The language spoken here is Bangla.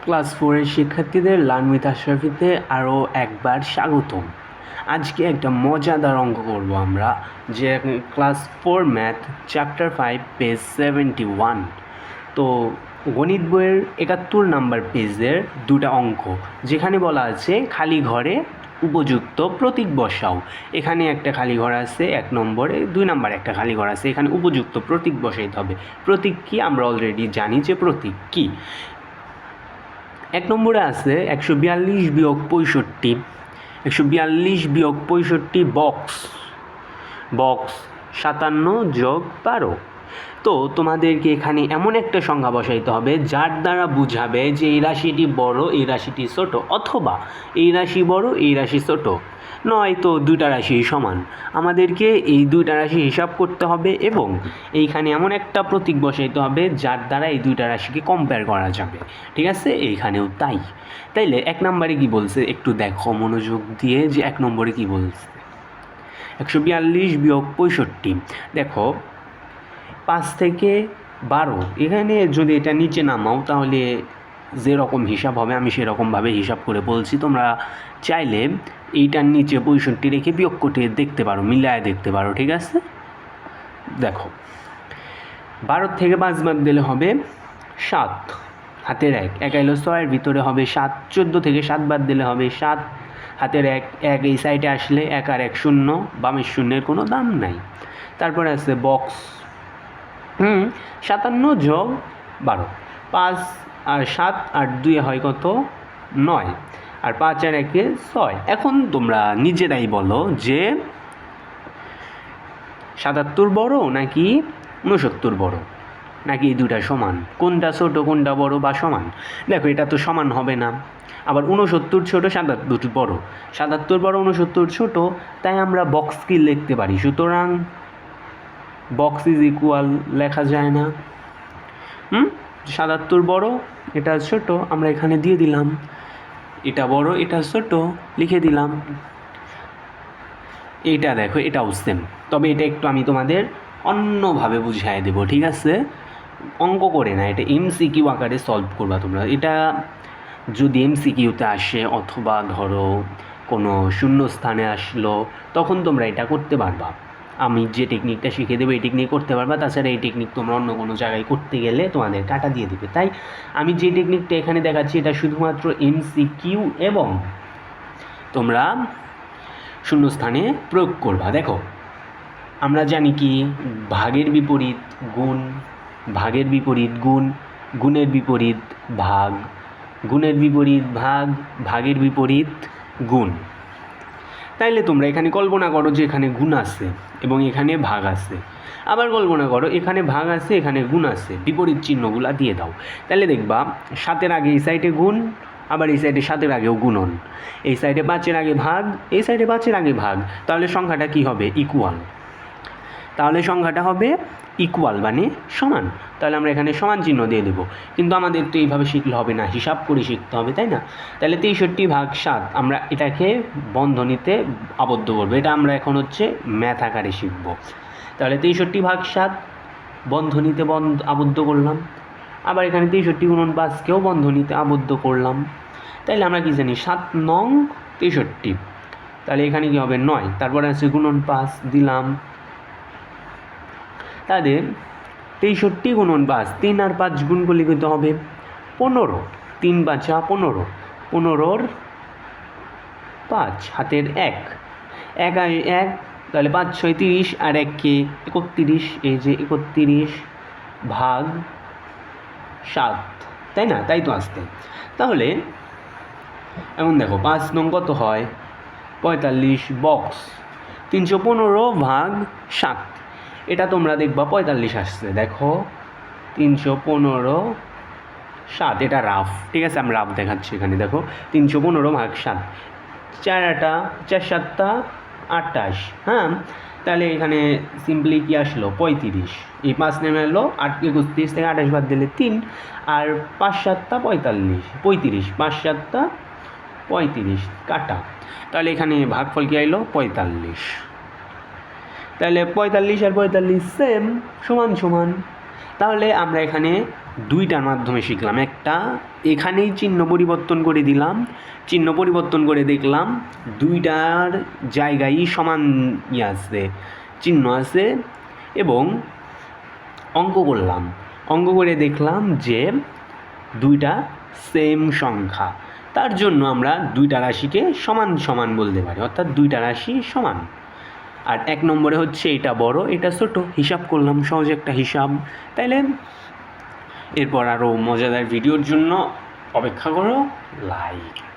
ক্লাস 4-এর শিক্ষার্থীদের লার্ন উইথ আশরাফিতে আরও একবার স্বাগতম। আজকে একটা মজাদার অঙ্ক করব আমরা, যে ক্লাস 4 ম্যাথ চ্যাপ্টার 5 পেজ 71। তো গণিত বইয়ের 71 নাম্বার পেজের দুটা অঙ্ক, যেখানে বলা আছে খালি ঘরে উপযুক্ত প্রতীক বসাও। এখানে একটা খালি ঘর আছে 1 নম্বরে, 2 নম্বরে একটা খালি ঘর আছে, এখানে উপযুক্ত প্রতীক বসাইতে হবে। প্রতীক কি আমরা অলরেডি জানি যে প্রতীক কি। 1 নম্বরে আছে 142 বিয়োগ 65, 142 বিয়োগ 65 বক্স 57 যোগ 12। তো তোমাদেরকে এখানে এমন একটা সংখ্যা বসাইতে হবে যার দ্বারা বুঝাবে যে এই রাশিটি বড়, এই রাশিটি ছোট, অথবা এই রাশি বড়, এই রাশি ছোট। নয়তো দুইটা রাশি সমান। আমাদেরকে এই দুইটা রাশি হিসাব করতে হবে এবং এইখানে এমন একটা প্রতীক বসাইতে হবে যার দ্বারা এই দুইটা রাশিকে কম্পেয়ার করা যাবে। ঠিক আছে, এইখানেও তাই। তাইলে 1 নম্বরে কি বলছে একটু দেখো মনোযোগ দিয়ে, যে 1 নম্বরে কি বলছে। 142 বিয়োগ 65, দেখো 5 থেকে 12, এখানে যদি এটা নিচে নামাও তাহলে যেরকম হিসাব হবে আমি সেরকমভাবে হিসাব করে বলছি। তোমরা চাইলে এইটার নিচে 65 রেখে বিয়োগ করে দেখতে পারো, মিলায় দেখতে পারো। ঠিক আছে, দেখো 12 থেকে 5 বাদ দিলে হবে 7, হাতের 1 এলো 6-এর ভিতরে হবে 7। 14 থেকে 7 বাদ দিলে হবে 7, হাতের 1 এই সাইডে আসলে 1 আর 1 শূন্য, বামের শূন্যের কোনো দাম নাই। তারপরে আছে বক্স 57 যোগ 12, 5 আর 7 আর 2 হয় কত, 9, আর 5 আর 1 6। এখন তোমরা নিজেরাই বলো যে 77 বড় নাকি 69 বড়, নাকি এই দুটা সমান, কোনটা ছোট কোনটা বড় বা সমান। দেখো এটা তো সমান হবে না, আবার 69 ছোট 77 বড়, 77 বড় 69 ছোট, তাই আমরা বক্স কি লিখতে পারি। সুতরাং বক্স ইজ ইকুয়াল লেখা যায় না। 77 বড়, এটা ছোট, আমরা এখানে দিয়ে দিলাম। এটা বড় এটা ছোট, লিখে দিলাম। এইটা দেখো এটাও সেম, তবে এটা একটু আমি তোমাদের অন্যভাবে বুঝিয়ে দেবো। ঠিক আছে, অঙ্ক করে না, এটা এমসিকিউ আকারে সলভ করবা তোমরা। এটা যদি এমসিকিউতে আসে অথবা ধরো কোনো শূন্য স্থানে আসলো, তখন তোমরা এটা করতে পারবা। আমি যে টেকনিকটা শিখিয়ে দেবো এই টেকনিক করতে পারবা, তাছাড়া এই টেকনিক তোমরা অন্য কোনো জায়গায় করতে গেলে তোমাদের কাটা দিয়ে দেবে। তাই আমি যে টেকনিকটা এখানে দেখাচ্ছি এটা শুধুমাত্র এমসিকিউ এবং তোমরা শূন্যস্থানে প্রয়োগ করবা। দেখো আমরা জানি কি, ভাগের বিপরীত গুণ, ভাগের বিপরীত গুণ, গুণের বিপরীত ভাগ, গুণের বিপরীত ভাগ, ভাগের বিপরীত গুণ। তাইলে তোমরা এখানে কল্পনা করো যে এখানে গুণ আছে এবং এখানে ভাগ আছে, আবার কল্পনা করো এখানে ভাগ আছে এখানে গুণ আছে, বিপরীত চিহ্নগুলা দিয়ে দাও। তাহলে দেখবা 7-এর আগে এই সাইডে গুণ, আবার এই সাইডে 7-এর আগেও গুণন, এই সাইডে 5-এর আগে ভাগ, এই সাইডে 5-এর আগে ভাগ। তাহলে সংখ্যাটা কি হবে, ইকুয়াল। তাহলে সংখ্যাটা হবে ইকুয়াল মানে সমান। তাহলে আমরা এখানে সমান চিহ্ন দিয়ে দেবো। কিন্তু আমাদের তো এইভাবে শিখলে হবে না, হিসাব করে শিখতে হবে, তাই না। তাহলে 63 ভাগ 7 আমরা এটাকে বন্ধনীতে আবদ্ধ করবো। এটা আমরা এখন হচ্ছে ম্যাথ আকারে শিখব। তাহলে 63 ভাগ 7 বন্ধনীতে আবদ্ধ করলাম, আবার এখানে 63 গুণন 5কেও বন্ধনীতে আবদ্ধ করলাম। তাইলে আমরা কি জানি 7 নং 63, তাহলে এখানে কি হবে 9, তারপরে আছে গুণন 5 দিলাম। তাদের 63 গুণন 5, 3 আর 5 গুণ করলে কত হবে 15, 3 5 15, 15-র 5, হাতের 1 আর 1, তাহলে 5 6 30 আর 1কে 31, এই যে 31 ভাগ 7, তাই না, তাই তো আসতে। তাহলে এখন দেখো 5 নং কত হয় 45 বক্স 315 ভাগ 7, এটা তোমরা দেখবা 45 আসছে। দেখো 315 7, এটা রাফ। ঠিক আছে, আমি রাফ দেখাচ্ছি এখানে। দেখো 315 ভাগ 7, 4 8 4 7 28। হ্যাঁ, তাহলে এখানে সিম্পলি কি আসলো 35, এই 5 নেমে এলো 8 31 থেকে 28 বাদ দিলে 3, আর 5 7 45, 35, 5 7 35 কাটা। তাহলে এখানে ভাগফল কি আইলো 45। তাহলে 45 আর 45 সেম, সমান সমান। তাহলে আমরা এখানে দুইটার মাধ্যমে শিখলাম। একটা এখানেই চিহ্ন পরিবর্তন করে দিলাম, চিহ্ন পরিবর্তন করে দেখলাম দুইটার জায়গায় সমান আছে, চিহ্ন আছে, এবং অঙ্ক করলাম। অঙ্ক করে দেখলাম যে দুইটা সেম সংখ্যা, তার জন্য আমরা দুইটা রাশিকে সমান সমান বলতে পারি, অর্থাৎ দুইটা রাশি সমান। আর 1 নম্বরে হচ্ছে এটা বড় এটা ছোট, হিসাব করলাম, সহজ একটা হিসাব। তাইলে এরপর আরও মজাদার ভিডিওর জন্য অপেক্ষা করো, লাইক।